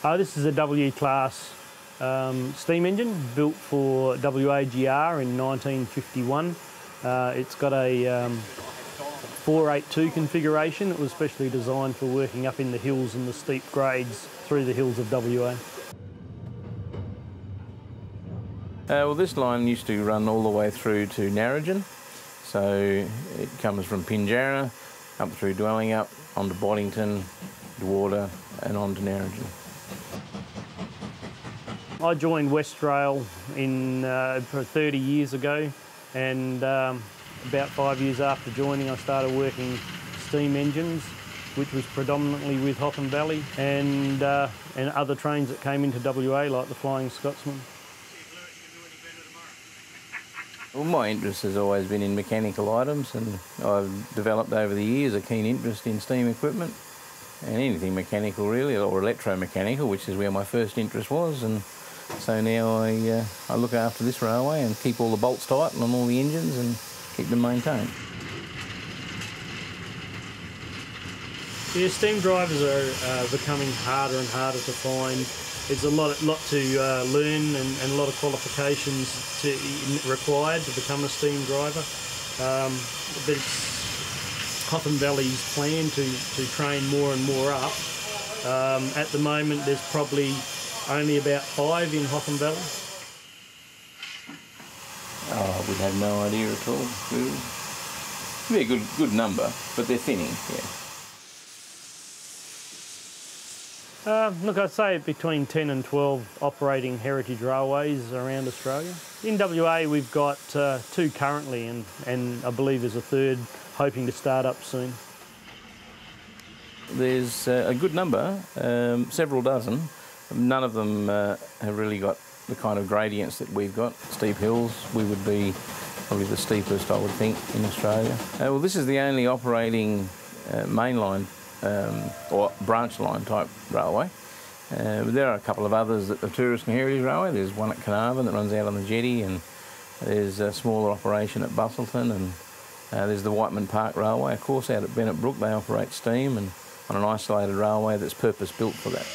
This is a W-class steam engine built for WAGR in 1951. It's got a 482 configuration. It was specially designed for working up in the hills and the steep grades through the hills of WA. Well, this line used to run all the way through to Narrogin. So it comes from Pinjarra, up through Dwellingup, onto Boddington, Dwarda and on to Narrogin. I joined Westrail 30 years ago, and about 5 years after joining I started working steam engines, which was predominantly with Hotham Valley and other trains that came into WA like the Flying Scotsman. Well, my interest has always been in mechanical items, and I've developed over the years a keen interest in steam equipment and anything mechanical really, or electromechanical, which is where my first interest was. And so now I look after this railway and keep all the bolts tight on all the engines and keep them maintained. Yeah, steam drivers are becoming harder and harder to find. There's a lot to learn and a lot of qualifications required to become a steam driver. But it's Hotham Valley's plan to train more and more up. At the moment, there's probably only about 5 in Hotham Valley. Oh, we have no idea at all, really. It'd be a good number, but they're thinning, yeah. Look, I'd say between 10 and 12 operating heritage railways around Australia. In WA we've got 2 currently, and I believe there's a 3rd hoping to start up soon. There's a good number, several dozen. None of them have really got the kind of gradients that we've got. Steep hills, we would be probably the steepest, I would think, in Australia. Well, this is the only operating mainline or branch line type railway. There are a couple of others that are tourist and heritage railway. There's one at Carnarvon that runs out on the jetty, and there's a smaller operation at Busselton, and there's the Whiteman Park Railway, of course, out at Bennett Brook. They operate steam and on an isolated railway that's purpose built for that.